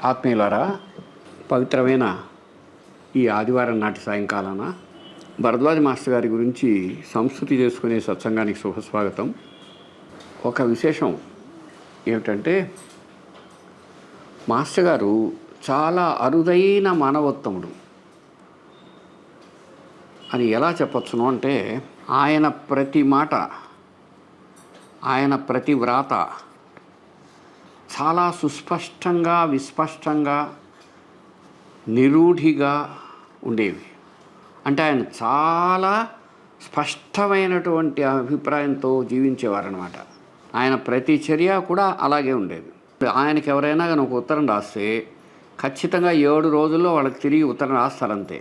ఆత్మీయులారా, పవిత్రమైన ఈ ఆదివారం నాటి సాయంకాలాన భరద్వాజ మాస్టర్ గారి గురించి సంస్కృతి చేసుకునే సత్సంగానికి శుభస్వాగతం. ఒక విశేషం ఏమిటంటే, మాస్టర్ గారు చాలా అరుదైన మానవోత్తముడు అని ఎలా చెప్పచ్చును అంటే, ఆయన ప్రతి మాట, ఆయన ప్రతి వ్రాత చాలా సుస్పష్టంగా, విస్పష్టంగా, నిరూఢిగా ఉండేవి. అంటే ఆయన చాలా స్పష్టమైనటువంటి అభిప్రాయంతో జీవించేవారనమాట. ఆయన ప్రతి చర్య కూడా అలాగే ఉండేది. ఆయనకి ఎవరైనా కానీ ఒక ఉత్తరం రాస్తే ఖచ్చితంగా 7 రోజుల్లో వాళ్ళకి తిరిగి ఉత్తరం రాస్తారంతే.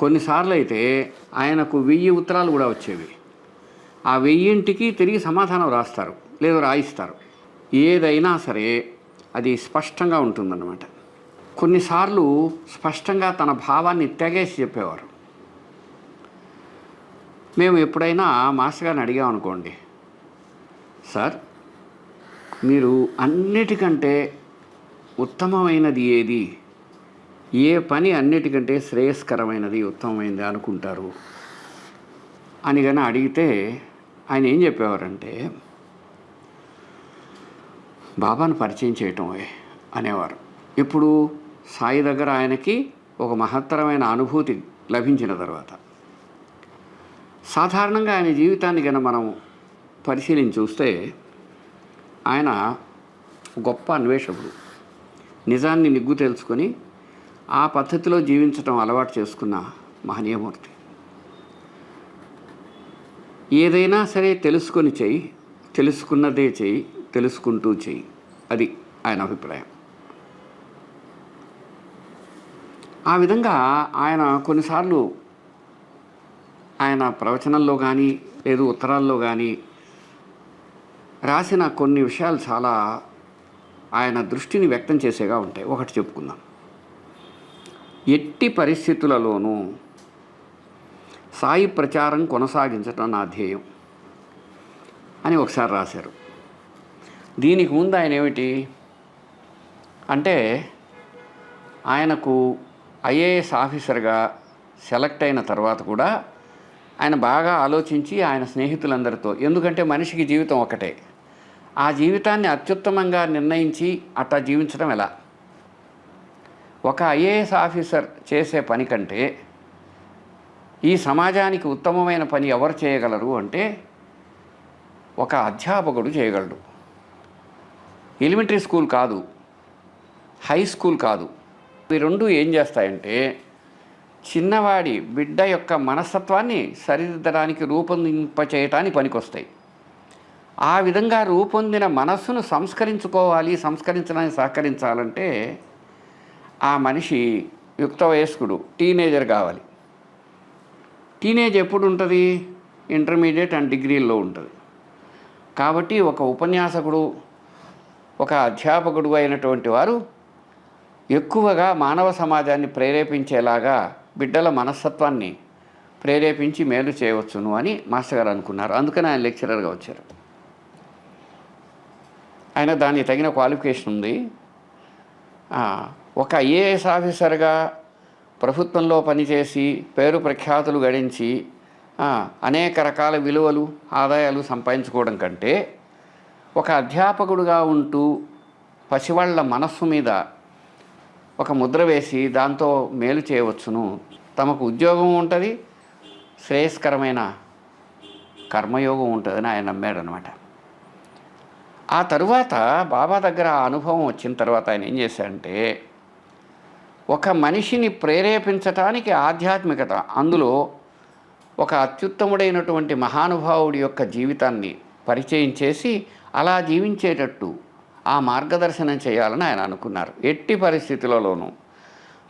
కొన్నిసార్లు అయితే ఆయనకు 1000 ఉత్తరాలు కూడా వచ్చేవి. ఆ 1000కి తిరిగి సమాధానం రాస్తారు, లేదా రాయిస్తారు. ఏదైనా సరే అది స్పష్టంగా ఉంటుందన్నమాట. కొన్నిసార్లు స్పష్టంగా తన భావాన్ని తెగేసి చెప్పేవారు. మేము ఎప్పుడైనా మాస్టర్ గారిని అడిగామనుకోండి, సార్ మీరు అన్నిటికంటే ఉత్తమమైనది ఏది, ఏ పని అన్నిటికంటే శ్రేయస్కరమైనది, ఉత్తమమైనది అనుకుంటారు అని కానీ అడిగితే ఆయన ఏం చెప్పేవారంటే, బాబాను పరిచయం చేయటం అనేవారు. ఇప్పుడు సాయి దగ్గర ఆయనకి ఒక మహత్తరమైన అనుభూతి లభించిన తర్వాత, సాధారణంగా ఆయన జీవితాన్ని కనుక మనం పరిశీలించి చూస్తే, ఆయన గొప్ప అన్వేషకుడు. నిజాన్ని నిగ్గు తెలుసుకొని ఆ పద్ధతిలో జీవించడం అలవాటు చేసుకున్న మహనీయమూర్తి. ఏదైనా సరే తెలుసుకొని చెయ్యి, తెలుసుకున్నదే చెయ్యి, తెలుసుకుంటూ చెయ్యి, అది ఆయన అభిప్రాయం. ఆ విధంగా ఆయన కొన్నిసార్లు ఆయన ప్రవచనంలో కానీ లేదు ఉత్తరాల్లో కానీ రాసిన కొన్ని విషయాలు చాలా ఆయన దృష్టిని వ్యక్తం చేసేగా ఉంటాయి. ఒకటి చెప్పుకుందాం. ఎట్టి పరిస్థితులలోనూ సాయి ప్రచారం కొనసాగించడం నా ధ్యేయం అని ఒకసారి రాశారు. దీనికి ముందు ఆయన ఏమిటి అంటే, ఆయనకు ఐఏఎస్ ఆఫీసర్గా సెలెక్ట్ అయిన తర్వాత కూడా ఆయన బాగా ఆలోచించి ఆయన స్నేహితులందరితో, ఎందుకంటే మనిషికి జీవితం ఒకటే, ఆ జీవితాన్ని అత్యుత్తమంగా నిర్ణయించి అట్లా జీవించడం ఎలా, ఒక ఐఏఎస్ ఆఫీసర్ చేసే పని కంటే ఈ సమాజానికి ఉత్తమమైన పని ఎవరు చేయగలరు అంటే ఒక అధ్యాపకుడు చేయగలడు. ఎలిమెంటరీ స్కూల్ కాదు, హై స్కూల్ కాదు. ఈ రెండు ఏం చేస్తాయంటే చిన్నవాడి బిడ్డ యొక్క మనస్తత్వాన్ని సరిదిద్దడానికి, రూపొందింపచేయటానికి పనికొస్తాయి. ఆ విధంగా రూపొందిన మనస్సును సంస్కరించుకోవాలి, సంస్కరించడానికి సహకరించాలంటే ఆ మనిషి యుక్త వయస్కుడు, టీనేజర్ కావాలి. టీనేజ్ ఎప్పుడు ఉంటుంది? ఇంటర్మీడియట్ అండ్ డిగ్రీల్లో ఉంటుంది. కాబట్టి ఒక ఉపన్యాసకుడు, ఒక అధ్యాపకుడు అయినటువంటి వారు ఎక్కువగా మానవ సమాజాన్ని ప్రేరేపించేలాగా బిడ్డల మనస్తత్వాన్ని ప్రేరేపించి మేలు చేయవచ్చును అని మాస్టర్ గారు అనుకున్నారు. అందుకని ఆయన లెక్చరర్గా వచ్చారు. ఆయన దానికి తగిన క్వాలిఫికేషన్ ఉంది. ఒక ఐఏఎస్ ఆఫీసర్గా ప్రభుత్వంలో పనిచేసి పేరు ప్రఖ్యాతులు గడించి అనేక రకాల విలువలు ఆదాయాలు సంపాదించుకోవడం కంటే ఒక అధ్యాపకుడుగా ఉంటూ పసివాళ్ల మనస్సు మీద ఒక ముద్ర వేసి దాంతో మేలు చేయవచ్చును. తమకు ఉద్యోగం ఉంటుంది, శ్రేయస్కరమైన కర్మయోగం ఉంటుందని ఆయన నమ్మాడనమాట. ఆ తరువాత బాబా దగ్గర ఆ అనుభవం వచ్చిన తర్వాత ఆయన ఏం చేశాడంటే, ఒక మనిషిని ప్రేరేపించటానికి ఆధ్యాత్మికత, అందులో ఒక అత్యుత్తముడైనటువంటి మహానుభావుడి యొక్క జీవితాన్ని పరిచయం చేసి అలా జీవించేటట్టు ఆ మార్గదర్శనం చేయాలని ఆయన అనుకున్నారు. ఎట్టి పరిస్థితులలోనూ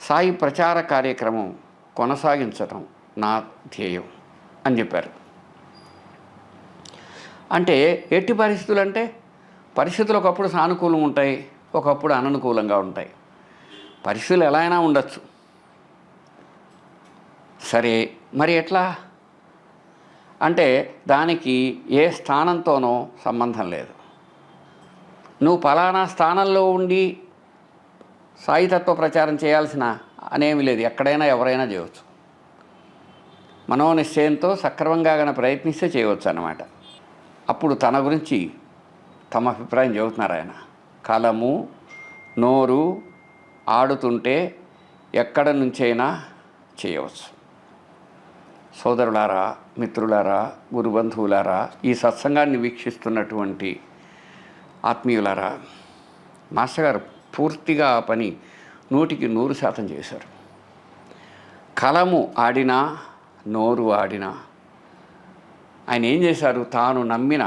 సాయి ప్రచార కార్యక్రమం కొనసాగించటం నా ధ్యేయం అని చెప్పారు. అంటే ఎట్టి పరిస్థితులు అంటే పరిస్థితులు ఒకప్పుడు సానుకూలం ఉంటాయి, ఒకప్పుడు అననుకూలంగా ఉంటాయి. పరిస్థితులు ఎలా అయినా ఉండొచ్చు. సరే, మరి ఎట్లా అంటే దానికి ఏ స్థానంతోనో సంబంధం లేదు. నువ్వు పలానా స్థానంలో ఉండి సాయితత్వ ప్రచారం చేయాల్సిన అనేమి లేదు. ఎక్కడైనా ఎవరైనా చేయవచ్చు. మనోనిశ్చయంతో సక్రమంగా ప్రయత్నిస్తే చేయవచ్చు అన్నమాట. అప్పుడు తన గురించి తమ అభిప్రాయం చెబుతున్నారు ఆయన. కలము నోరు ఆడుతుంటే ఎక్కడ నుంచైనా చేయవచ్చు. సోదరులారా, మిత్రులారా, గురుబంధువులారా, ఈ సత్సంగాన్ని వీక్షిస్తున్నటువంటి ఆత్మీయులారా, మాస్టర్ గారు పూర్తిగా ఆ పని 100% చేశారు. కలము ఆడినా నోరు ఆడినా ఆయన ఏం చేశారు? తాను నమ్మిన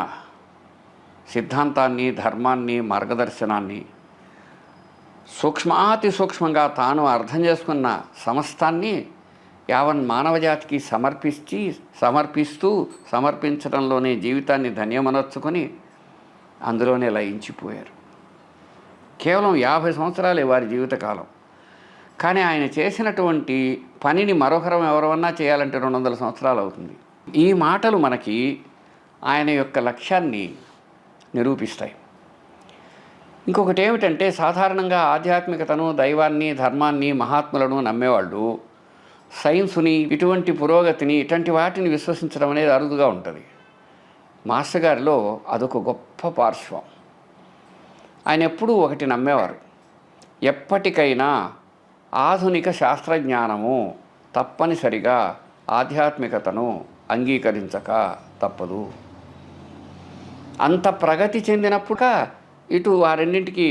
సిద్ధాంతాన్ని, ధర్మాన్ని, మార్గదర్శనాన్ని సూక్ష్మాతి సూక్ష్మంగా తాను అర్థం చేసుకున్న సమస్తాన్ని యావన్ మానవజాతికి సమర్పించడంలోనే జీవితాన్ని ధన్యమనర్చుకొని అందులోనే లయించిపోయారు. కేవలం 50 సంవత్సరాలే వారి జీవితకాలం. కానీ ఆయన చేసినటువంటి పనిని మరొకరం ఎవరన్నా చేయాలంటే 200 సంవత్సరాలు అవుతుంది. ఈ మాటలు మనకి ఆయన యొక్క లక్ష్యాన్ని నిరూపిస్తాయి. ఇంకొకటి ఏమిటంటే, సాధారణంగా ఆధ్యాత్మికతను, దైవాన్ని, ధర్మాన్ని, మహాత్ములను నమ్మేవాళ్ళు సైన్సుని, ఇటువంటి పురోగతిని, ఇటువంటి వాటిని విశ్వసించడం అనేది అరుదుగా ఉంటుంది. మాస్టర్ గారిలో అదొక గొప్ప పార్శ్వం. ఆయన ఎప్పుడూ ఒకటి నమ్మేవారు: ఎప్పటికైనా ఆధునిక శాస్త్రజ్ఞానము తప్పనిసరిగా ఆధ్యాత్మికతను అంగీకరించక తప్పదు. అంత ప్రగతి చెందినప్పుడుగా ఇటు ఆ రెండింటికి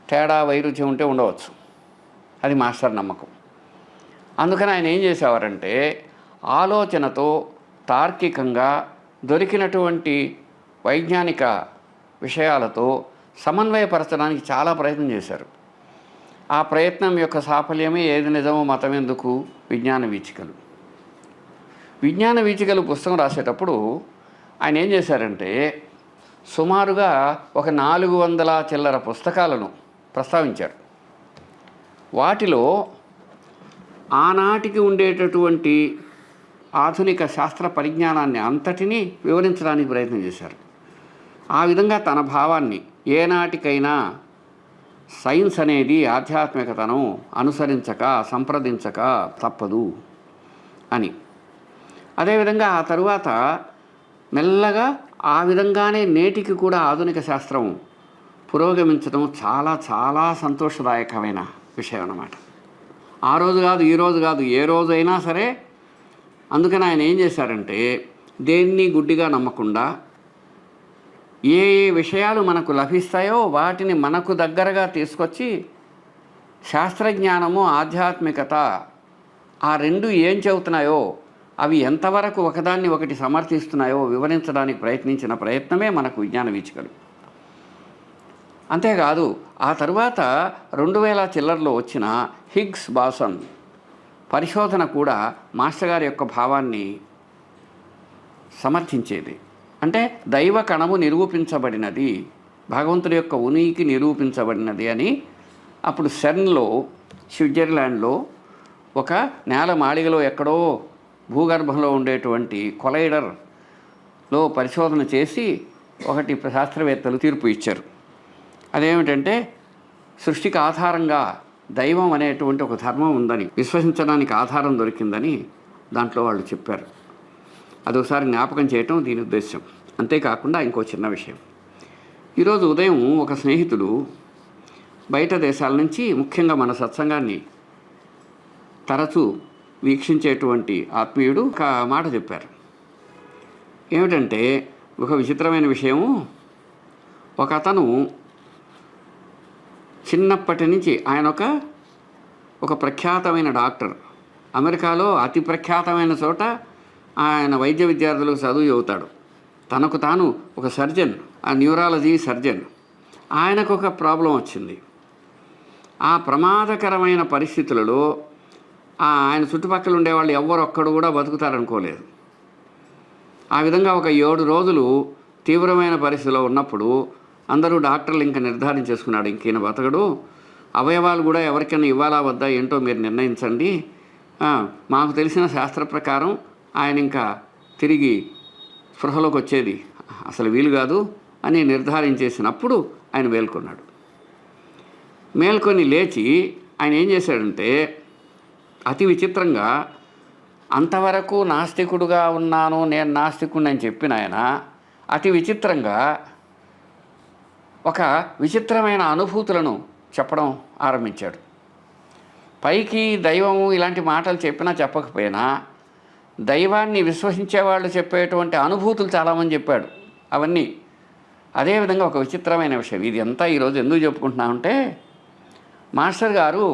తేడా, వైరుధ్యం ఉంటే ఉండవచ్చు. అది మాస్టర్ నమ్మకం. అందుకని ఆయన ఏం చేసేవారంటే, ఆలోచనతో తార్కికంగా దొరికినటువంటి వైజ్ఞానిక విషయాలతో సమన్వయపరచడానికి చాలా ప్రయత్నం చేశారు. ఆ ప్రయత్నం యొక్క సాఫల్యమే ఏది నిజమో మతం ఎందుకు విజ్ఞాన వీచికలు. విజ్ఞాన వీచికలు పుస్తకం రాసేటప్పుడు ఆయన ఏం చేశారంటే, సుమారుగా ఒక 400 చిల్లర పుస్తకాలను ప్రస్తావించారు. వాటిలో ఆనాటికి ఉండేటటువంటి ఆధునిక శాస్త్ర పరిజ్ఞానాన్ని అంతటినీ వివరించడానికి ప్రయత్నం చేశారు. ఆ విధంగా తన భావాన్ని, ఏనాటికైనా సైన్స్ అనేది ఆధ్యాత్మికతను అనుసరించక, సంప్రదించక తప్పదు అని. అదేవిధంగా ఆ తరువాత మెల్లగా ఆ విధంగానే నేటికి కూడా ఆధునిక శాస్త్రం పురోగమించడం చాలా చాలా సంతోషదాయకమైన విషయం అన్నమాట. ఆ రోజు కాదు, ఈ రోజు కాదు, ఏ రోజైనా సరే. అందుకని ఆయన ఏం చేశారంటే, దేన్ని గుడ్డిగా నమ్మకుండా ఏ ఏ విషయాలు మనకు లభిస్తాయో వాటిని మనకు దగ్గరగా తీసుకొచ్చి శాస్త్రజ్ఞానము, ఆధ్యాత్మికత ఆ రెండు ఏం చెబుతున్నాయో, అవి ఎంతవరకు ఒకదాన్ని ఒకటి సమర్థిస్తున్నాయో వివరించడానికి ప్రయత్నించిన ప్రయత్నమే మనకు విజ్ఞాన వీచికలు. అంతేకాదు ఆ తరువాత 2000 చిల్లర్లో వచ్చిన హిగ్స్ బాసన్ పరిశోధన కూడా మాస్టర్ గారి యొక్క భావాన్ని సమర్థించేది. అంటే దైవ కణము నిరూపించబడినది, భగవంతుడి యొక్క ఉనికి నిరూపించబడినది అని. అప్పుడు సెర్న్లో, స్విట్జర్లాండ్లో ఒక నేల మాళిగలో ఎక్కడో భూగర్భంలో ఉండేటువంటి కొలైడర్లో పరిశోధన చేసి ఒకటి శాస్త్రవేత్తలు తీర్పు ఇచ్చారు. అదేమిటంటే, సృష్టికి ఆధారంగా దైవం అనేటువంటి ఒక ధర్మం ఉందని, విశ్వసించడానికి ఆధారం దొరికిందని దాంట్లో వాళ్ళు చెప్పారు. అదొకసారి జ్ఞాపకం చేయటం దీని ఉద్దేశం. అంతేకాకుండా ఇంకో చిన్న విషయం. ఈరోజు ఉదయం ఒక స్నేహితుడు బయట దేశాల నుంచి, ముఖ్యంగా మన సత్సంగాన్ని తరచూ వీక్షించేటువంటి ఆత్మీయుడు ఒక మాట చెప్పారు. ఏమిటంటే, ఒక విచిత్రమైన విషయము, ఒక అతను చిన్నప్పటి నుంచి ఆయన ఒక ప్రఖ్యాతమైన డాక్టర్, అమెరికాలో అతి ప్రఖ్యాతమైన చోట ఆయన వైద్య విద్యార్థులకు చదువు చెబుతాడు. తనకు తాను ఒక సర్జన్, ఆ న్యూరాలజీ సర్జన్. ఆయనకు ఒక ప్రాబ్లం వచ్చింది. ఆ ప్రమాదకరమైన పరిస్థితులలో ఆయన చుట్టుపక్కల ఉండేవాళ్ళు ఒక్కడు కూడా బతుకుతారనుకోలేదు. ఆ విధంగా ఒక 7 రోజులు తీవ్రమైన పరిస్థితిలో ఉన్నప్పుడు అందరూ డాక్టర్లు ఇంకా నిర్ధారించేసుకున్నాడు, ఇంకైనా బతకడు, అవయవాలు కూడా ఎవరికైనా ఇవ్వాలా వద్దా ఏంటో మీరు నిర్ణయించండి, మాకు తెలిసిన శాస్త్ర ప్రకారం ఆయన ఇంకా తిరిగి స్పృహలోకి వచ్చేది అసలు వీలు కాదు అని నిర్ధారించేసినప్పుడు ఆయన మేల్కొన్నాడు. మేల్కొని లేచి ఆయన ఏం చేశాడంటే, అతి విచిత్రంగా, అంతవరకు నాస్తికుడుగా ఉన్నాను, నేను నాస్తికుడిని అని చెప్పిన ఆయన అతి విచిత్రంగా ఒక విచిత్రమైన అనుభూతులను చెప్పడం ఆరంభించాడు. పైకి దైవము ఇలాంటి మాటలు చెప్పినా చెప్పకపోయినా దైవాన్ని విశ్వసించేవాళ్ళు చెప్పేటువంటి అనుభూతులు చాలామంది చెప్పాడు. అవన్నీ అదేవిధంగా ఒక విచిత్రమైన విషయం. ఇది అంతా ఈరోజు ఎందుకు చెప్పుకుంటున్నామంటే, మాస్టర్ గారు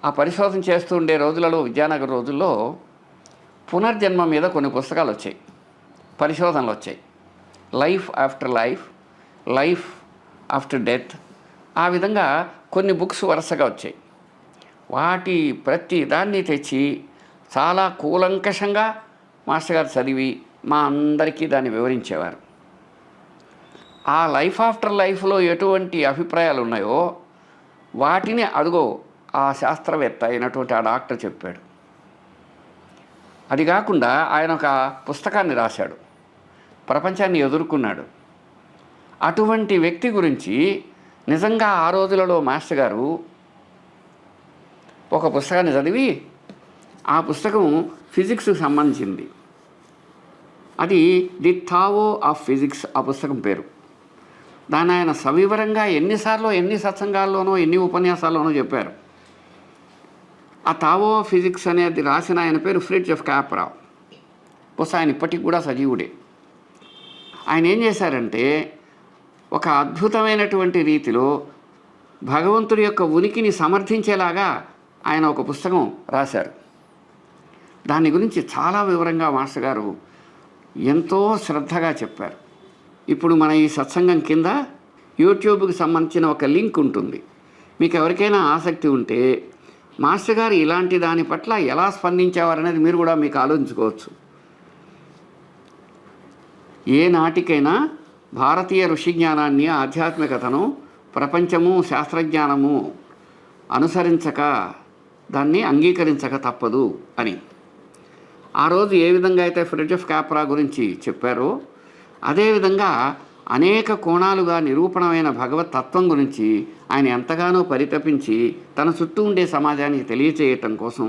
ఆ పరిశోధన చేస్తూ ఉండే రోజులలో, విద్యానగర్ రోజుల్లో పునర్జన్మ మీద కొన్ని పుస్తకాలు వచ్చాయి, పరిశోధనలు వచ్చాయి. Life after life, life after death, ఆ విధంగా కొన్ని బుక్స్ వరుసగా వచ్చాయి. వాటి ప్రతి దాన్ని తెచ్చి చాలా కూలంకషంగా మాస్టర్ గారు చదివి మా అందరికీ దాన్ని వివరించేవారు. ఆ లైఫ్ ఆఫ్టర్ లైఫ్లో ఎటువంటి అభిప్రాయాలు ఉన్నాయో వాటిని అదిగో ఆ శాస్త్రవేత్త అయినటువంటి ఆ డాక్టర్ చెప్పాడు. అది కాకుండా ఆయన ఒక పుస్తకాన్ని రాశాడు, ప్రపంచాన్ని ఎదుర్కొన్నాడు. అటువంటి వ్యక్తి గురించి నిజంగా ఆ రోజులలో మాస్టర్ గారు ఒక పుస్తకాన్ని చదివి, ఆ పుస్తకం ఫిజిక్స్కి సంబంధించింది. అది ది టావో ఆఫ్ ఫిజిక్స్ ఆ పుస్తకం పేరు. దాన్ని ఆయన సవివరంగా ఎన్నిసార్లు, ఎన్ని సత్సంగాల్లోనో, ఎన్ని ఉపన్యాసాల్లోనో చెప్పారు. ఆ టావో ఆఫ్ ఫిజిక్స్ అనేది రాసిన ఆయన పేరు ఫ్రిడ్జ్ క్యాప్రా. బహుశా ఆయన ఇప్పటికి కూడా సజీవుడే. ఆయన ఏం చేశారంటే, ఒక అద్భుతమైనటువంటి రీతిలో భగవంతుడి యొక్క ఉనికిని సమర్థించేలాగా ఆయన ఒక పుస్తకం రాశారు. దాని గురించి చాలా వివరంగా మాస్టర్ గారు ఎంతో శ్రద్ధగా చెప్పారు. ఇప్పుడు మన ఈ సత్సంగం కింద యూట్యూబ్కి సంబంధించిన ఒక లింక్ ఉంటుంది. మీకు ఎవరికైనా ఆసక్తి ఉంటే మాస్టర్ గారు ఇలాంటి దాని పట్ల ఎలా స్పందించేవారనేది మీరు కూడా మీకు ఆలోచించుకోవచ్చు. ఏ నాటికైనా భారతీయ ఋషి జ్ఞానాన్ని, ఆధ్యాత్మికతను ప్రపంచము, శాస్త్రజ్ఞానము అనుసరించక, దాన్ని అంగీకరించక తప్పదు అని ఆ రోజు ఏ విధంగా అయితే ఫ్రిడ్జ్ క్యాప్రా గురించి చెప్పారో, అదేవిధంగా అనేక కోణాలుగా నిరూపణమైన భగవత్ తత్వం గురించి ఆయన ఎంతగానో పరితపించి తన చుట్టూ ఉండే సమాజానికి తెలియచేయటం కోసం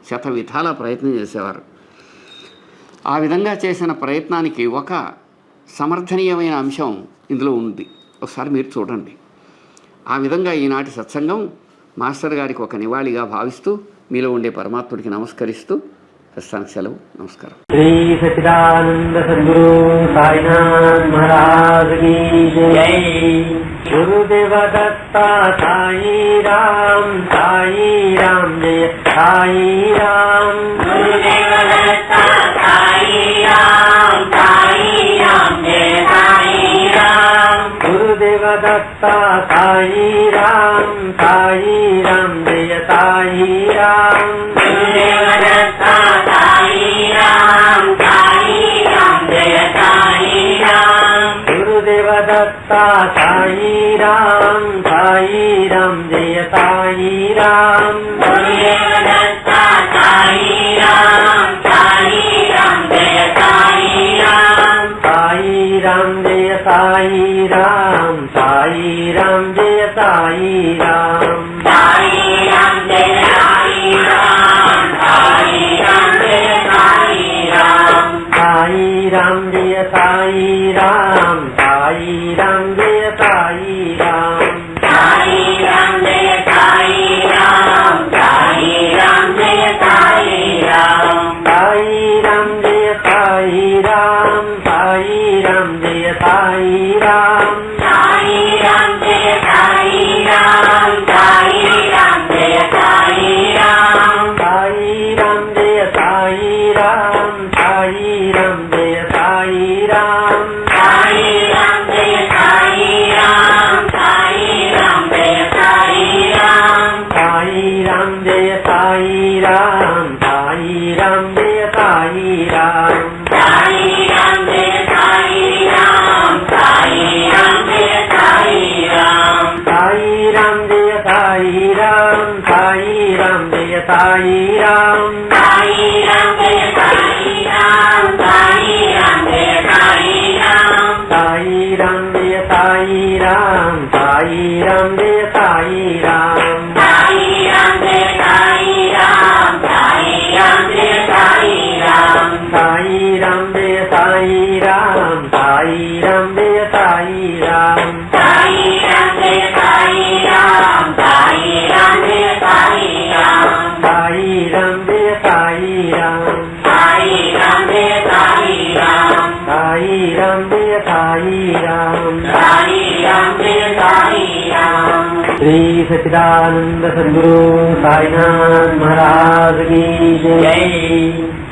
శతవిధాల ప్రయత్నం చేసేవారు. ఆ విధంగా చేసిన ప్రయత్నానికి ఒక సమర్థనీయమైన అంశం ఇందులో ఉంది. ఒకసారి మీరు చూడండి. ఆ విధంగా ఈనాటి సత్సంగం మాస్టర్ గారికి ఒక నివాళిగా భావిస్తూ మీలో ఉండే పరమాత్ముడికి నమస్కరిస్తూ ప్రస్తుతానికి సెలవు. నమస్కారం. శ్రీ సచ్చిదానంద సద్గురు సాయినాథ్ మహారాజ్ की जय. गुरुदेव दत्ता साई राम जय साई राम. गुरुदेव दत्ता साई राम जय साई राम. गुरुदेव दत्ता साई राम जय साई राम. गुरुदेव दत्ता साई राम जय साई राम. गुरुदेव दत्ता साई राम जय साई राम. गुरुदेव दत्ता साई राम जय साई राम. साई राम जय साई राम जय साई राम. साई राम जय साई राम साई राम जय साई राम साई राम जय साई राम साई राम जय साई राम साई राम जय साई राम साई राम जय साई राम साई राम जय साई राम साई राम जय साई राम साई राम जय साई राम साई राम जय साई राम साई राम जय साई राम साई राम जय साई राम साई राम जय साई राम साई राम जय साई राम साई राम जय साई राम साई राम जय साई राम साई राम जय साई राम साई राम जय साई राम साई राम जय साई राम श्री सच्चिदानंद सद्गुरु साईनाथ महाराज की जय।